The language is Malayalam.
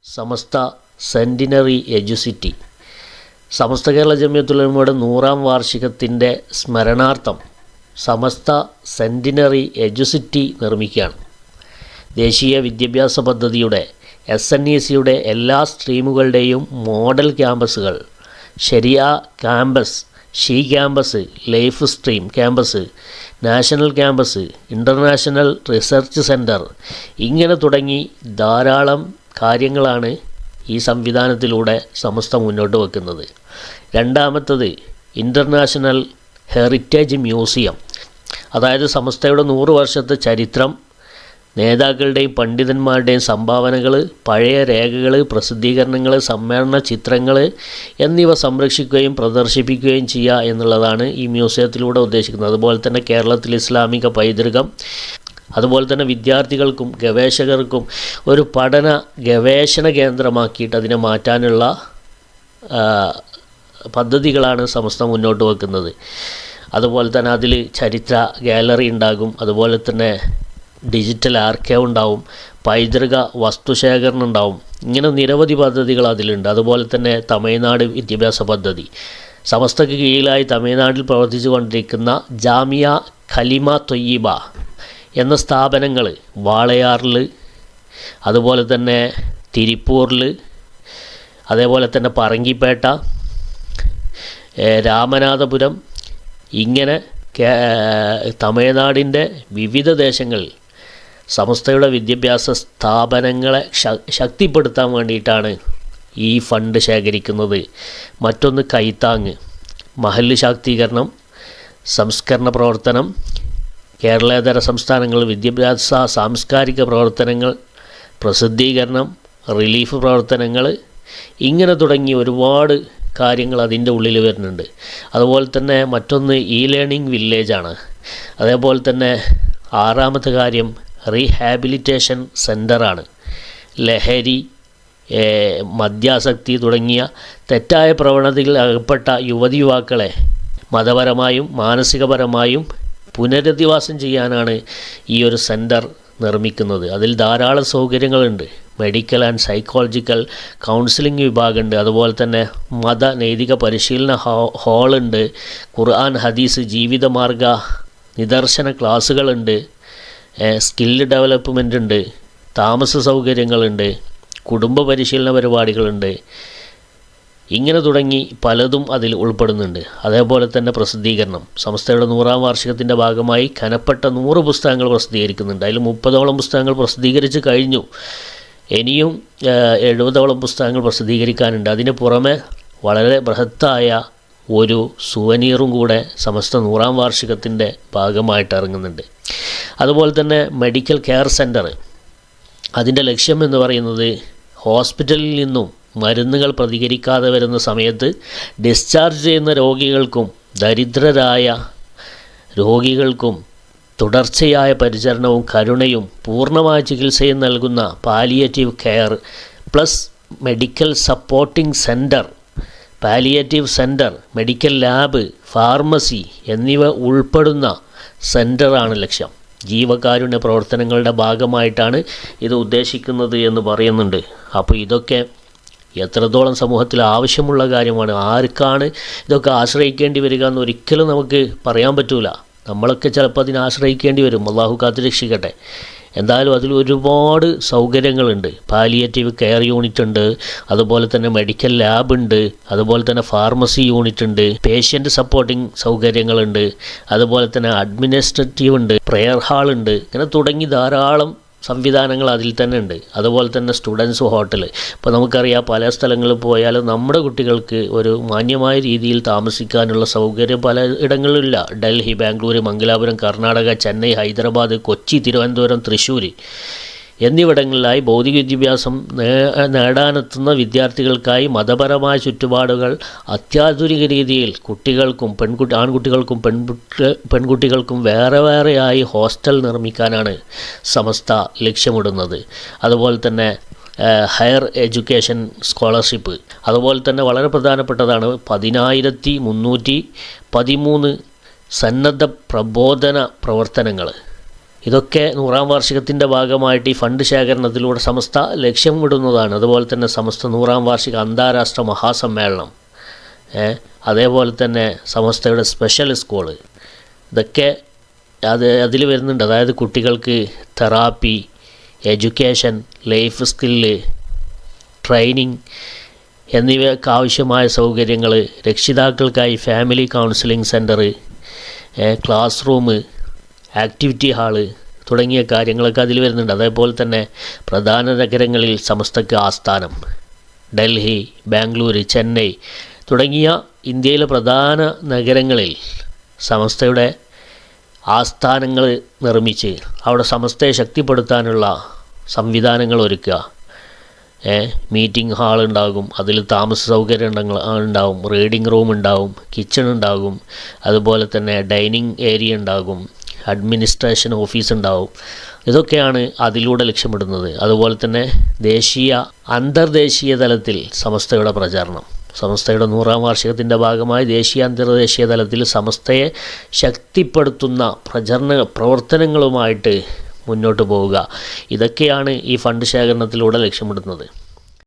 സമസ്ത സെൻറ്റിനറി എജുസിറ്റി സമസ്ത കേരള ജമിയത്തുൽ ഉലമയുടെ 100-ാം വാർഷികത്തിൻ്റെ സ്മരണാർത്ഥം സമസ്ത സെൻറ്റിനറി എജുസിറ്റി നിർമ്മിക്കുകയാണ്. ദേശീയ വിദ്യാഭ്യാസ പദ്ധതിയുടെ SNECയുടെ എല്ലാ സ്ട്രീമുകളുടെയും മോഡൽ ക്യാമ്പസുകൾ ശരിയ campus, she campus, life stream campus, national campus, international research centre ഇങ്ങനെ തുടങ്ങി ധാരാളം കാര്യങ്ങളാണ് ഈ സംവിധാനത്തിലൂടെ സമസ്ത മുന്നോട്ട് വെക്കുന്നത്. രണ്ടാമത്തത് ഇൻ്റർനാഷണൽ ഹെറിറ്റേജ് മ്യൂസിയം, അതായത് സമസ്തയുടെ 100 വർഷത്തെ ചരിത്രം, നേതാക്കളുടെയും പണ്ഡിതന്മാരുടെയും സംഭാവനകൾ, പഴയ രേഖകൾ, പ്രസിദ്ധീകരണങ്ങൾ, സമ്മേളന ചിത്രങ്ങൾ എന്നിവ സംരക്ഷിക്കുകയും പ്രദർശിപ്പിക്കുകയും ചെയ്യുക എന്നുള്ളതാണ് ഈ മ്യൂസിയത്തിലൂടെ ഉദ്ദേശിക്കുന്നത്. അതുപോലെ തന്നെ കേരളത്തിൽ ഇസ്ലാമിക പൈതൃകം, അതുപോലെ തന്നെ വിദ്യാർത്ഥികൾക്കും ഗവേഷകർക്കും ഒരു പഠന ഗവേഷണ കേന്ദ്രമാക്കിയിട്ട് അതിനെ മാറ്റാനുള്ള പദ്ധതികളാണ് സമസ്ത മുന്നോട്ട് വെക്കുന്നത്. അതുപോലെ തന്നെ അതിൽ ചരിത്ര ഗാലറി ഉണ്ടാകും, അതുപോലെ തന്നെ ഡിജിറ്റൽ ആർക്കൈവ് ഉണ്ടാവും, പൈതൃക വസ്തുശേഖരണം ഉണ്ടാവും. ഇങ്ങനെ നിരവധി പദ്ധതികൾ അതിലുണ്ട്. അതുപോലെ തന്നെ തമിഴ്നാട് വിദ്യാഭ്യാസ പദ്ധതി, സമസ്തക്ക് കീഴിലായി തമിഴ്നാട്ടിൽ പ്രവർത്തിച്ചു കൊണ്ടിരിക്കുന്ന ജാമിയ ഖലിമ തൊയ്യിബ എന്ന സ്ഥാപനങ്ങൾ വാളയാറിൽ, അതുപോലെ തന്നെ തിരുപ്പൂരിൽ, അതേപോലെ തന്നെ പറങ്കിപ്പേട്ട, രാമനാഥപുരം, ഇങ്ങനെ തമിഴ്നാടിൻ്റെ വിവിധ ദേശങ്ങളിൽ സമസ്തയുടെ വിദ്യാഭ്യാസ സ്ഥാപനങ്ങളെ ശക്തിപ്പെടുത്താൻ വേണ്ടിയിട്ടാണ് ഈ ഫണ്ട് ശേഖരിക്കുന്നത്. മറ്റൊന്ന് കൈത്താങ്ങ്, മഹല്ല് ശാക്തീകരണം, സംസ്കരണ പ്രവർത്തനം, കേരളേതര സംസ്ഥാനങ്ങളിൽ വിദ്യാഭ്യാസ സാംസ്കാരിക പ്രവർത്തനങ്ങൾ, പ്രസിദ്ധീകരണം, റിലീഫ് പ്രവർത്തനങ്ങൾ, ഇങ്ങനെ തുടങ്ങി ഒരുപാട് കാര്യങ്ങൾ അതിൻ്റെ ഉള്ളിൽ വരുന്നുണ്ട്. അതുപോലെ തന്നെ മറ്റൊന്ന് ലേണിംഗ് വില്ലേജാണ്. അതേപോലെ തന്നെ 6-ാമത്തെ കാര്യം റീഹാബിലിറ്റേഷൻ സെൻ്ററാണ്. ലഹരി, മദ്യാസക്തി തുടങ്ങിയ തെറ്റായ പ്രവണതയിൽ അകപ്പെട്ട യുവതിയുവാക്കളെ മതപരമായും മാനസികപരമായും പുനരധിവാസം ചെയ്യാനാണ് ഈ ഒരു സെൻറ്റർ നിർമ്മിക്കുന്നത്. അതിൽ ധാരാളം സൗകര്യങ്ങളുണ്ട്. മെഡിക്കൽ ആൻഡ് സൈക്കോളജിക്കൽ കൗൺസിലിംഗ് വിഭാഗമുണ്ട്, അതുപോലെ തന്നെ മത നൈതിക പരിശീലന ഹാളുണ്ട്, ഖുർആൻ ഹദീസ് ജീവിതമാർഗ നിദർശന ക്ലാസ്സുകളുണ്ട്, സ്കില്ല് ഡെവലപ്മെൻ്റ് ഉണ്ട്, താമസ സൗകര്യങ്ങളുണ്ട്, കുടുംബ പരിശീലന പരിപാടികളുണ്ട്. ഇങ്ങനെ തുടങ്ങി പലതും അതിൽ ഉൾപ്പെടുന്നുണ്ട്. അതേപോലെ തന്നെ പ്രസിദ്ധീകരണം, സംസ്ഥയുടെ 100-ാം വാർഷികത്തിൻ്റെ ഭാഗമായി കനപ്പെട്ട 100 പുസ്തകങ്ങൾ പ്രസിദ്ധീകരിക്കുന്നുണ്ട്. അതിൽ 30ഓളം പുസ്തകങ്ങൾ പ്രസിദ്ധീകരിച്ച് കഴിഞ്ഞു. ഇനിയും 70ഓളം പുസ്തകങ്ങൾ പ്രസിദ്ധീകരിക്കാനുണ്ട്. അതിന് പുറമെ വളരെ ബൃഹത്തായ ഒരു സുവനീറും കൂടെ സമസ്ത 100-ാം വാർഷികത്തിൻ്റെ ഭാഗമായിട്ട് ഇറങ്ങുന്നുണ്ട്. അതുപോലെ തന്നെ മെഡിക്കൽ കെയർ സെൻറ്റർ, അതിൻ്റെ ലക്ഷ്യം എന്ന് പറയുന്നത് ഹോസ്പിറ്റലിൽ നിന്നും മരുന്നുകൾ പ്രതികരിക്കാതെ വരുന്ന സമയത്ത് ഡിസ്ചാർജ് ചെയ്യുന്ന രോഗികൾക്കും ദരിദ്രരായ രോഗികൾക്കും തുടർച്ചയായ പരിചരണവും കരുണയും പൂർണ്ണമായ ചികിത്സയും നൽകുന്ന palliative care plus medical supporting centre, palliative centre, medical lab, pharmacy എന്നിവ ഉൾപ്പെടുന്ന സെൻറ്ററാണ് ലക്ഷ്യം. ജീവകാരുണ്യ പ്രവർത്തനങ്ങളുടെ ഭാഗമായിട്ടാണ് ഇത് ഉദ്ദേശിക്കുന്നത് എന്ന് പറയുന്നുണ്ട്. അപ്പോൾ ഇതൊക്കെ എത്രത്തോളം സമൂഹത്തിൽ ആവശ്യമുള്ള കാര്യമാണ്, ആർക്കാണ് ഇതൊക്കെ ആശ്രയിക്കേണ്ടി വരിക എന്ന് ഒരിക്കലും നമുക്ക് പറയാൻ പറ്റില്ല. നമ്മളൊക്കെ ചിലപ്പോൾ അതിനെ ആശ്രയിക്കേണ്ടി വരും. അള്ളാഹു കാത്തുരക്ഷിക്കട്ടെ. എന്തായാലും അതിൽ ഒരുപാട് സൗകര്യങ്ങളുണ്ട്. പാലിയേറ്റീവ് കെയർ യൂണിറ്റ് ഉണ്ട്, അതുപോലെ തന്നെ മെഡിക്കൽ ലാബ് ഉണ്ട്, അതുപോലെ തന്നെ ഫാർമസി യൂണിറ്റ് ഉണ്ട്, പേഷ്യൻ്റ് സപ്പോർട്ടിംഗ് സൗകര്യങ്ങളുണ്ട്, അതുപോലെ തന്നെ അഡ്മിനിസ്ട്രേറ്റീവ് ഉണ്ട്, പ്രെയർ ഹാൾ ഉണ്ട്. ഇങ്ങനെ തുടങ്ങി ധാരാളം സംവിധാനങ്ങൾ അതിൽ തന്നെ ഉണ്ട്. അതുപോലെ തന്നെ സ്റ്റുഡൻസ് ഹോട്ടൽ. ഇപ്പോൾ നമുക്കറിയാം, പല സ്ഥലങ്ങളിൽ പോയാലും നമ്മുടെ കുട്ടികൾക്ക് ഒരു മാന്യമായ രീതിയിൽ താമസിക്കാനുള്ള സൗകര്യം പല ഇടങ്ങളിലില്ല. ഡൽഹി, ബാംഗ്ലൂർ, മംഗലാപുരം, കർണാടക, ചെന്നൈ, ഹൈദരാബാദ്, കൊച്ചി, തിരുവനന്തപുരം, തൃശ്ശൂർ എന്നിവിടങ്ങളിലായി ഭൗതിക വിദ്യാഭ്യാസം നേടാനെത്തുന്ന വിദ്യാർത്ഥികൾക്കായി മതപരമായ ചുറ്റുപാടുകൾ അത്യാധുനിക രീതിയിൽ കുട്ടികൾക്കും ആൺകുട്ടികൾക്കും പെൺകുട്ടികൾക്കും വേറെ വേറെയായി ഹോസ്റ്റൽ നിർമ്മിക്കാനാണ് സമസ്ത ലക്ഷ്യമിടുന്നത്. അതുപോലെ തന്നെ ഹയർ എഡ്യൂക്കേഷൻ സ്കോളർഷിപ്പ്, അതുപോലെ തന്നെ വളരെ പ്രധാനപ്പെട്ടതാണ് 10,313 സന്നദ്ധ പ്രബോധന പ്രവർത്തനങ്ങൾ. ഇതൊക്കെ 100-ാം വാർഷികത്തിൻ്റെ ഭാഗമായിട്ട് ഈ ഫണ്ട് ശേഖരണത്തിലൂടെ സമസ്ത ലക്ഷ്യമിടുന്നതാണ്. അതുപോലെ തന്നെ സമസ്ത 100-ാം വാർഷിക അന്താരാഷ്ട്ര മഹാസമ്മേളനം, അതേപോലെ തന്നെ സമസ്തയുടെ സ്പെഷ്യൽ സ്കൂള്, ഇതൊക്കെ അതിൽ വരുന്നുണ്ട്. അതായത് കുട്ടികൾക്ക് therapy, education, life skill, training എന്നിവയ്ക്ക് ആവശ്യമായ സൗകര്യങ്ങൾ, രക്ഷിതാക്കൾക്കായി family counselling centre, classroom, activity hall തുടങ്ങിയ കാര്യങ്ങളൊക്കെ അതിൽ വരുന്നുണ്ട്. അതേപോലെ തന്നെ പ്രധാന നഗരങ്ങളിൽ സമസ്തക്ക് ആസ്ഥാനം ഡൽഹി, ബാംഗ്ലൂർ, ചെന്നൈ തുടങ്ങിയ ഇന്ത്യയിലെ പ്രധാന നഗരങ്ങളിൽ സമസ്തയുടെ ആസ്ഥാനങ്ങൾ നിർമ്മിച്ച് അവിടെ സമസ്തയെ ശക്തിപ്പെടുത്താനുള്ള സംവിധാനങ്ങൾ ഒരുക്കുക. മീറ്റിംഗ് ഹാൾ ഉണ്ടാകും, അതിൽ താമസ സൗകര്യം ഉണ്ടാകും, റീഡിംഗ് റൂം ഉണ്ടാകും, കിച്ചൺ ഉണ്ടാകും, അതുപോലെ തന്നെ ഡൈനിങ് ഏരിയ ഉണ്ടാകും, അഡ്മിനിസ്ട്രേഷൻ ഓഫീസ് ഉണ്ടാവും. ഇതൊക്കെയാണ് അതിലൂടെ ലക്ഷ്യമിടുന്നത്. അതുപോലെ തന്നെ ദേശീയ അന്തർദേശീയ തലത്തിൽ സമസ്തയുടെ പ്രചാരണം, സമസ്തയുടെ 100-ാം വാർഷികത്തിൻ്റെ ഭാഗമായി ദേശീയ അന്തർദേശീയ തലത്തിൽ സമസ്തയെ ശക്തിപ്പെടുത്തുന്ന പ്രവർത്തനങ്ങളുമായിട്ട് മുന്നോട്ട് പോവുക. ഇതൊക്കെയാണ് ഈ ഫണ്ട് ശേഖരണത്തിലൂടെ ലക്ഷ്യമിടുന്നത്.